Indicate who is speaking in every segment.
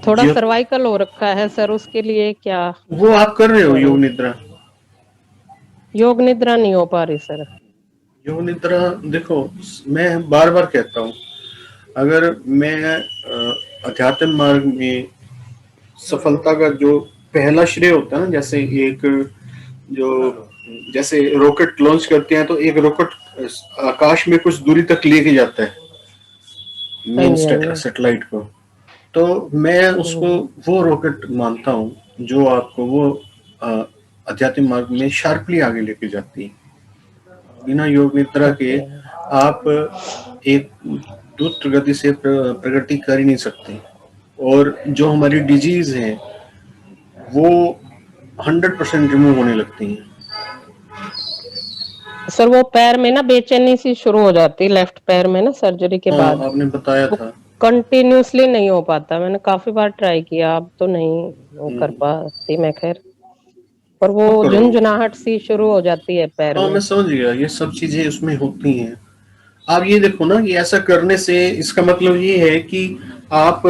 Speaker 1: थोड़ा
Speaker 2: जब
Speaker 1: सर्वाइकल हो रखा है सर, उसके लिए क्या
Speaker 2: वो आप कर रहे हो योग
Speaker 1: करूं?
Speaker 2: निद्रा।
Speaker 1: योग निद्रा नहीं हो पा रही सर।
Speaker 2: योग निद्रा देखो, मैं बार बार कहता हूँ, अगर मैं अध्यात्म मार्ग में सफलता का जो पहला श्रेय होता है ना, जैसे एक जो जैसे रॉकेट लॉन्च करते हैं तो एक रॉकेट आकाश में कुछ दूरी तक लेके जाता है
Speaker 1: हाँ
Speaker 2: मेन
Speaker 1: जी, हाँ जी।
Speaker 2: सेटेलाइट को। तो मैं उसको
Speaker 1: हम्म।
Speaker 2: वो रॉकेट मानता हूँ जो आपको वो अ, आध्यात्मिक मार्ग में शार्पली आगे लेके जाती है। बिना योग निद्रा के
Speaker 1: ओके।
Speaker 2: आप एक द्रुत गति से प्रगति कर ही नहीं सकते। और जो हमारी डिजीज है वो 100% रिमूव होने लगती हैं।
Speaker 1: सर वो पैर में ना बेचैनी सी शुरू हो जाती है, लेफ्ट पैर में ना सर्जरी के
Speaker 2: हाँ,
Speaker 1: बाद।
Speaker 2: आपने बताया
Speaker 1: वो
Speaker 2: था।
Speaker 1: कंटिन्यूअसली नहीं हो पाता, मैंने काफी बार ट्राई किया, अब तो नहीं वो कर
Speaker 2: हम्म,
Speaker 1: पाती मैं खैर। पर वो
Speaker 2: अब करो।
Speaker 1: झुनझुनाहट सी शुरू हो जाती है पैर
Speaker 2: हाँ,
Speaker 1: में।
Speaker 2: मैं समझ गया, ये सब चीजें उसमें होती हैं। आप ये देखो ना कि ऐसा करने से इसका मतलब ये है कि आप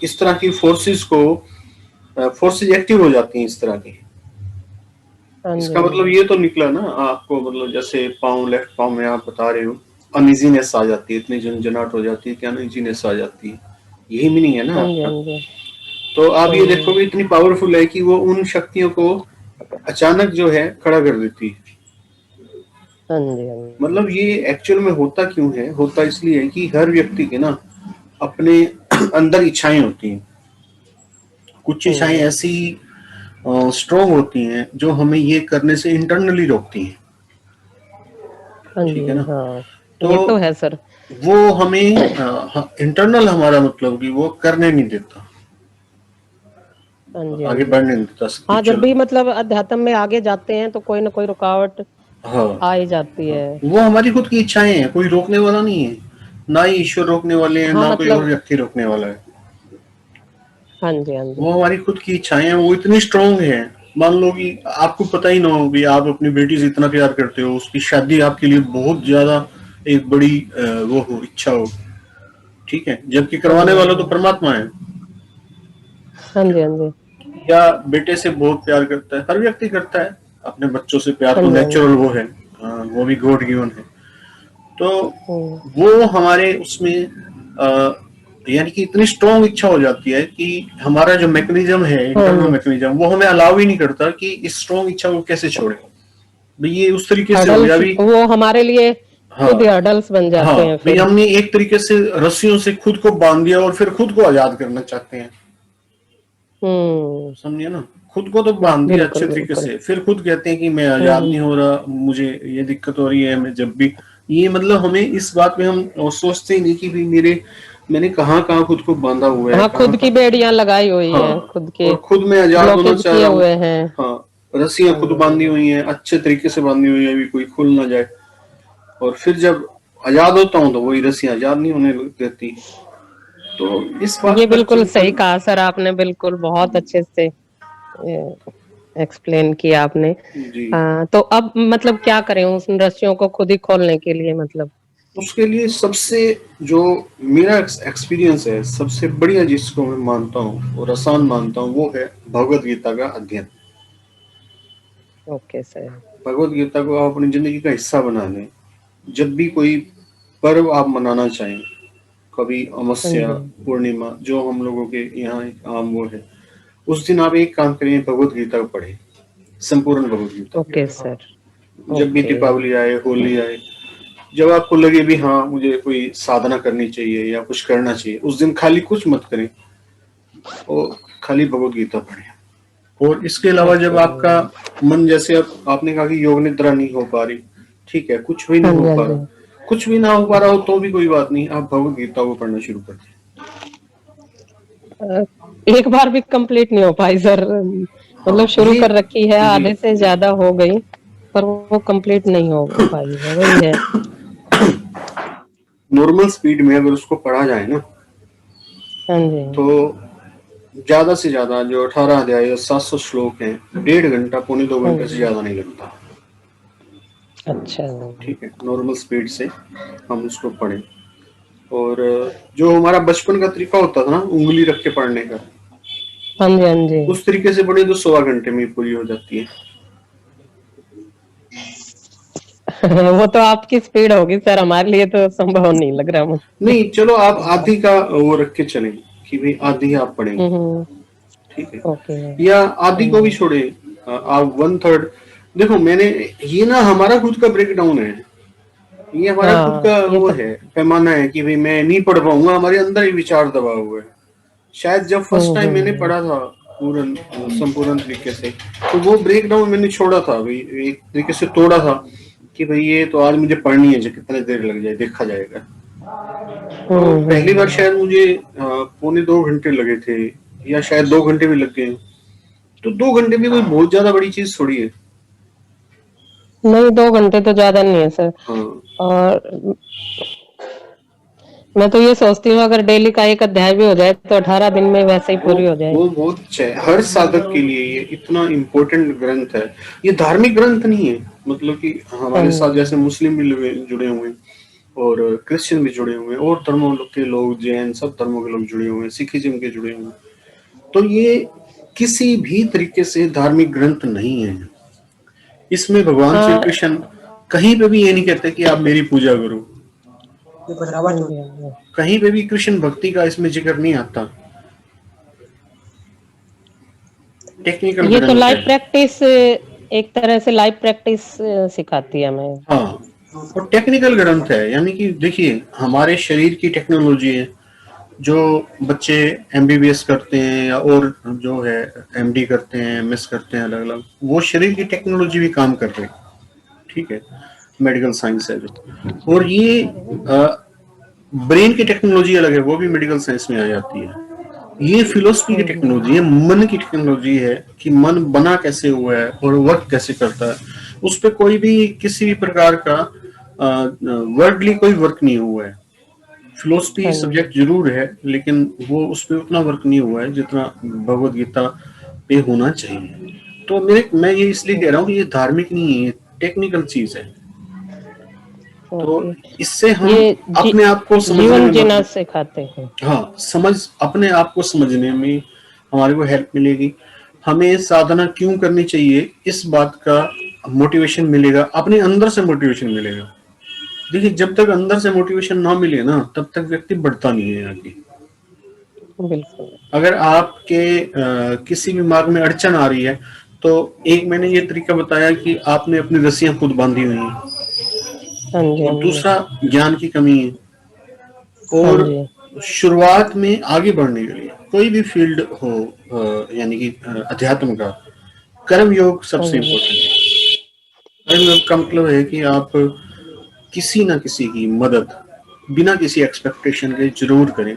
Speaker 2: इस तरह की फोर्सेस एक्टिव हो जाती हैं इस तरह की।
Speaker 1: हाँ जी,
Speaker 2: इसका
Speaker 1: हाँ
Speaker 2: मतलब
Speaker 1: जी।
Speaker 2: ये तो निकला ना आपको, मतलब जैसे पाँव, लेफ्ट पाँव में आप बता रहे हो अनइजीनेस आ जाती है, इतनी झंझनाहट हो जाती है कि अनइजीनेस आ जाती है। यही मीनिंग है ना
Speaker 1: हाँ जी,
Speaker 2: आपका।
Speaker 1: हाँ जी।
Speaker 2: तो आप ये
Speaker 1: हम्म।
Speaker 2: देखोगे इतनी पावरफुल है कि वो उन शक्तियों को अचानक जो है खड़ा कर देती है।
Speaker 1: हाँ जी, हाँ जी।
Speaker 2: मतलब ये एक्चुअल में होता क्यों है, होता इसलिए है कि हर व्यक्ति के ना अपने अंदर इच्छाएं होती हैं। कुछ
Speaker 1: हाँ
Speaker 2: इच्छाएं
Speaker 1: जी,
Speaker 2: ऐसी स्ट्रोंग होती हैं जो हमें ये करने से इंटरनली रोकती हैं।
Speaker 1: हाँ
Speaker 2: ठीक
Speaker 1: जी।
Speaker 2: है ना।
Speaker 1: हाँ,
Speaker 2: तो
Speaker 1: ये तो है सर।
Speaker 2: वो हमें इंटरनल हमारा मतलब कि वो करने नहीं देता,
Speaker 1: हाँ जी, हाँ
Speaker 2: आगे
Speaker 1: जी।
Speaker 2: बढ़ने नहीं देता
Speaker 1: हाँ, जब
Speaker 2: स्पिरिचुअल।
Speaker 1: भी मतलब अध्यात्म में आगे जाते हैं तो कोई ना कोई रुकावट
Speaker 2: हाँ,
Speaker 1: आ ही जाती
Speaker 2: हाँ,
Speaker 1: है।
Speaker 2: वो हमारी खुद की इच्छाएं हैं, कोई रोकने वाला नहीं है। ना ही ईश्वर रोकने वाले हैं,
Speaker 1: हाँ
Speaker 2: ना कोई और
Speaker 1: मतलब।
Speaker 2: व्यक्ति रोकने वाला है।
Speaker 1: हाँ जी, हाँ जी।
Speaker 2: वो हमारी खुद की इच्छाएं हैं, वो इतनी स्ट्रांग है। मान लो कि आपको पता ही ना हो कि आप अपनी बेटी से इतना प्यार करते हो, उसकी शादी आपके लिए बहुत ज्यादा एक बड़ी वो हो, इच्छा हो। ठीक है, जबकि
Speaker 1: हाँ
Speaker 2: करवाने
Speaker 1: जी, हाँ
Speaker 2: वाला तो
Speaker 1: जी।
Speaker 2: परमात्मा है।
Speaker 1: हाँ जी, हाँ जी।
Speaker 2: या बेटे से बहुत प्यार करता है, हर व्यक्ति करता है। अपने बच्चों से प्यार
Speaker 1: हाँ
Speaker 2: तो
Speaker 1: जी, हाँ जी।
Speaker 2: नेचुरल वो है। वो भी गॉड गिवन है। तो
Speaker 1: हम्म।
Speaker 2: वो हमारे उसमें यानी कि इतनी स्ट्रॉन्ग इच्छा हो जाती है कि हमारा जो मैकेनिज्म है,
Speaker 1: हाँ
Speaker 2: इंटरनल
Speaker 1: जी।
Speaker 2: मैकेनिज्म, वो हमें अलाउ ही नहीं करता कि इस स्ट्रॉन्ग इच्छा को कैसे छोड़े। भाई ये उस तरीके से हो गया
Speaker 1: हर्डल्स
Speaker 2: अभी।
Speaker 1: वो हमारे लिए
Speaker 2: हाँ,
Speaker 1: खुद ही हर्डल्स बन
Speaker 2: हाँ,
Speaker 1: जाते हैं
Speaker 2: भाई
Speaker 1: फिर।
Speaker 2: हमने एक तरीके से रस्सियों से खुद को बांध दिया और फिर खुद को आजाद करना चाहते हैं।
Speaker 1: हम्म।
Speaker 2: समझिए ना। खुद को तो बांध दिया
Speaker 1: बिल्कुल,
Speaker 2: अच्छे तरीके
Speaker 1: बिल्कुल।
Speaker 2: से, फिर खुद कहते हैं कि मैं आजाद
Speaker 1: हम्म।
Speaker 2: नहीं हो रहा, मुझे ये दिक्कत हो रही है। मैं जब भी ये मतलब हमें इस बात में हम सोचते ही नहीं कि भाई मैंने कहाँ कहाँ खुद को बांधा हुआ है,
Speaker 1: हाँ,
Speaker 2: कहाँ
Speaker 1: खुद की
Speaker 2: कहाँ।
Speaker 1: बेड़ियां लगाई हुई हैं,
Speaker 2: हाँ,
Speaker 1: खुद के
Speaker 2: और खुद मैं आजाद होना
Speaker 1: ब्लॉकेज
Speaker 2: चाह
Speaker 1: किए
Speaker 2: रहा हूँ।
Speaker 1: हुए हैं।
Speaker 2: हाँ, रस्सियां
Speaker 1: हाँ
Speaker 2: खुद
Speaker 1: जी, हाँ
Speaker 2: बांधी
Speaker 1: जी।
Speaker 2: हुई हैं, अच्छे तरीके से बांधी हुई है, अभी कोई खुल ना जाए। और फिर जब आजाद होता हूँ तो वही रस्सियां आजाद नहीं होने देती। तो इस बात
Speaker 1: ये
Speaker 2: पर
Speaker 1: बिल्कुल
Speaker 2: चलकर।
Speaker 1: सही कहा सर आपने, बिल्कुल बहुत अच्छे से एक्सप्लेन किया आपने।
Speaker 2: जी।
Speaker 1: तो अब मतलब क्या करें उस रस्सियों को खुद ही खोलने के लिए मतलब?
Speaker 2: उसके लिए सबसे जो मेरा एक्सपीरियंस है, सबसे बढ़िया जिसको मैं मानता हूँ और आसान मानता हूँ, वो है भगवत गीता का अध्ययन।
Speaker 1: Okay sir.
Speaker 2: भगवत गीता को आप अपनी जिंदगी का हिस्सा बना लें। जब भी कोई पर्व आप मनाना चाहें, कभी
Speaker 1: हाँ
Speaker 2: अमावस्या,
Speaker 1: जी।
Speaker 2: पूर्णिमा, जो हम लोगों के यहाँ एक आम वो है, उस दिन आप एक काम करें, भगवत गीता को पढ़ें, संपूर्ण भगवत गीता।
Speaker 1: Okay sir.
Speaker 2: जब भी
Speaker 1: ओके।
Speaker 2: दीपावली आए, होली आए, जब आपको लगे भी हाँ मुझे कोई साधना करनी चाहिए या कुछ करना चाहिए, उस दिन खाली कुछ मत करें और खाली भगवत गीता पढ़ें। और इसके अलावा जब
Speaker 1: ओके।
Speaker 2: आपका मन, जैसे अब आपने कहा कि योग निद्रा नहीं हो पा रही, ठीक है, कुछ भी
Speaker 1: हाँ
Speaker 2: नहीं हो
Speaker 1: जी, हाँ
Speaker 2: पा
Speaker 1: जी।
Speaker 2: रहा, कुछ भी ना हो पा रहा हो तो भी कोई बात नहीं, आप भगवत गीता को पढ़ना शुरू कर दें।
Speaker 1: अ, एक बार भी कंप्लीट नहीं हो पाई सर,
Speaker 2: हाँ,
Speaker 1: मतलब शुरू
Speaker 2: ये
Speaker 1: कर रखी है,
Speaker 2: जी,
Speaker 1: आधे से ज्यादा हो गई, पर वो कंप्लीट नहीं हो पाई है, वही है।
Speaker 2: नॉर्मल स्पीड में अगर उसको पढ़ा जाए ना,
Speaker 1: हाँ जी।
Speaker 2: तो ज्यादा से ज्यादा जो 18 अध्याय 700 श्लोक हैं, 1.5 घंटा, पौने दो
Speaker 1: हाँ
Speaker 2: घंटे से
Speaker 1: जी।
Speaker 2: ज्यादा नहीं लगता।
Speaker 1: अच्छा।
Speaker 2: ठीक है, नॉर्मल स्पीड से हम उसको पढ़ें। और जो हमारा बचपन का तरीका होता था ना, उंगली रख के पढ़ने का,
Speaker 1: हाँ जी, हाँ जी।
Speaker 2: उस तरीके से पढ़े तो 1.25 घंटे में पूरी हो जाती है।
Speaker 1: वो तो आपकी स्पीड होगी सर, हमारे लिए तो संभव नहीं लग रहा मुझे।
Speaker 2: नहीं चलो आप आधी का वो रख के चलें कि भाई आधी आप पढ़ेंगे,
Speaker 1: हम्म।
Speaker 2: ठीक है,
Speaker 1: ओके।
Speaker 2: या आधी को भी
Speaker 1: हम्म।
Speaker 2: छोड़े, आप 1/3। देखो मैंने ये ना हमारा खुद का ब्रेक डाउन है, ये हमारा खुद
Speaker 1: हाँ
Speaker 2: का
Speaker 1: ये
Speaker 2: वो
Speaker 1: तो।
Speaker 2: है, पैमाना है कि भाई मैं नहीं पढ़ पाऊंगा, हमारे अंदर ही विचार दबा हुआ है। शायद जब फर्स्ट टाइम मैंने
Speaker 1: हम्म।
Speaker 2: पढ़ा था पूर्ण संपूर्ण तरीके से, तो वो ब्रेक डाउन मैंने छोड़ा था भाई, एक तरीके से तोड़ा था कि भाई ये तो आज मुझे पढ़नी है, जो कितने देर लग जाए देखा जाएगा। तो पहली बार
Speaker 1: हम्म।
Speaker 2: शायद मुझे 1.25 घंटे लगे थे, या शायद 2 घंटे भी लग गए। तो 2 घंटे भी कोई बहुत ज्यादा बड़ी चीज थोड़ी है।
Speaker 1: नहीं, 2 घंटे तो ज्यादा नहीं है सर।
Speaker 2: हाँ
Speaker 1: और मैं तो ये सोचती हूँ अगर डेली का एक अध्याय भी हो जाए तो 18 दिन में वैसे ही
Speaker 2: वो
Speaker 1: पूरी हो जाए।
Speaker 2: वो बहुत अच्छा है, हर साधक के लिए ये इतना इम्पोर्टेंट ग्रंथ है। ये धार्मिक ग्रंथ नहीं है, मतलब कि
Speaker 1: हाँ
Speaker 2: हमारे साथ जैसे
Speaker 1: जी।
Speaker 2: मुस्लिम भी जुड़े हुए हैं, और क्रिश्चियन भी जुड़े हुए हैं, और धर्मों के लोग, जैन, सब धर्मों के लोग जुड़े हुए हैं, सिखिज्म के जुड़े हुए हैं। तो ये किसी भी तरीके से धार्मिक ग्रंथ नहीं है। इसमें भगवान श्री
Speaker 1: हाँ।
Speaker 2: कृष्ण कहीं पे भी ये नहीं कहते कि आप मेरी पूजा करो,
Speaker 1: हाँ जी, हाँ जी।
Speaker 2: कहीं पे भी कृष्ण भक्ति का इसमें जिक्र नहीं आता। टेक्निकल
Speaker 1: ये तो
Speaker 2: ग्रंथ
Speaker 1: लाइव
Speaker 2: है।
Speaker 1: प्रैक्टिस, एक तरह से लाइव प्रैक्टिस सिखाती है हमें।
Speaker 2: हाँ, और टेक्निकल ग्रंथ है, यानी कि देखिए हमारे शरीर की टेक्नोलॉजी है, जो बच्चे एमबीबीएस करते हैं या और जो है एमडी करते हैं, एमएस करते हैं, अलग अलग वो शरीर की टेक्नोलॉजी भी काम कर रहे हैं, ठीक है, मेडिकल साइंस है जो। और ये ब्रेन की टेक्नोलॉजी अलग है, वो भी मेडिकल साइंस में आ जाती है। ये फिलोसफी की टेक्नोलॉजी है, मन की टेक्नोलॉजी है कि मन बना कैसे हुआ है और वर्क कैसे करता है। उस पर कोई भी किसी भी प्रकार का वर्डली कोई वर्क नहीं हुआ है। फिलोसफी
Speaker 1: हाँ जी।
Speaker 2: सब्जेक्ट जरूर है, लेकिन वो उस पर उतना वर्क नहीं हुआ है जितना भगवत गीता पे होना चाहिए। तो मैं ये इसलिए कह रहा हूँ कि ये धार्मिक नहीं है, टेक्निकल चीज है। तो
Speaker 1: ओके।
Speaker 2: इससे हम
Speaker 1: ये
Speaker 2: अपने आप को समझने
Speaker 1: जीवन
Speaker 2: में
Speaker 1: जीना
Speaker 2: मदद,
Speaker 1: सिखाते हैं।
Speaker 2: हाँ समझ, अपने आप को समझने में हमारे को हेल्प मिलेगी। हमें साधना क्यों करनी चाहिए इस बात का मोटिवेशन मिलेगा, अपने अंदर से मोटिवेशन मिलेगा। देखिए जब तक अंदर से मोटिवेशन ना मिले ना, तब तक व्यक्ति बढ़ता नहीं है आगे।
Speaker 1: बिल्कुल।
Speaker 2: अगर आपके किसी भी मार्ग में अड़चन आ रही है, तो एक मैंने ये तरीका बताया कि आपने अपनी रस्सियां खुद बांधी हुई हैं,
Speaker 1: हाँ जी,
Speaker 2: और
Speaker 1: हाँ जी।
Speaker 2: दूसरा ज्ञान की कमी है।
Speaker 1: हाँ
Speaker 2: और
Speaker 1: जी।
Speaker 2: शुरुआत में आगे बढ़ने के लिए कोई भी फील्ड हो, यानी कि अध्यात्म का, कर्म योग
Speaker 1: हाँ
Speaker 2: सबसे
Speaker 1: जी।
Speaker 2: इम्पोर्टेंट है। कर्म योग का मतलब है कि आप किसी ना किसी की मदद बिना किसी एक्सपेक्टेशन के जरूर करें।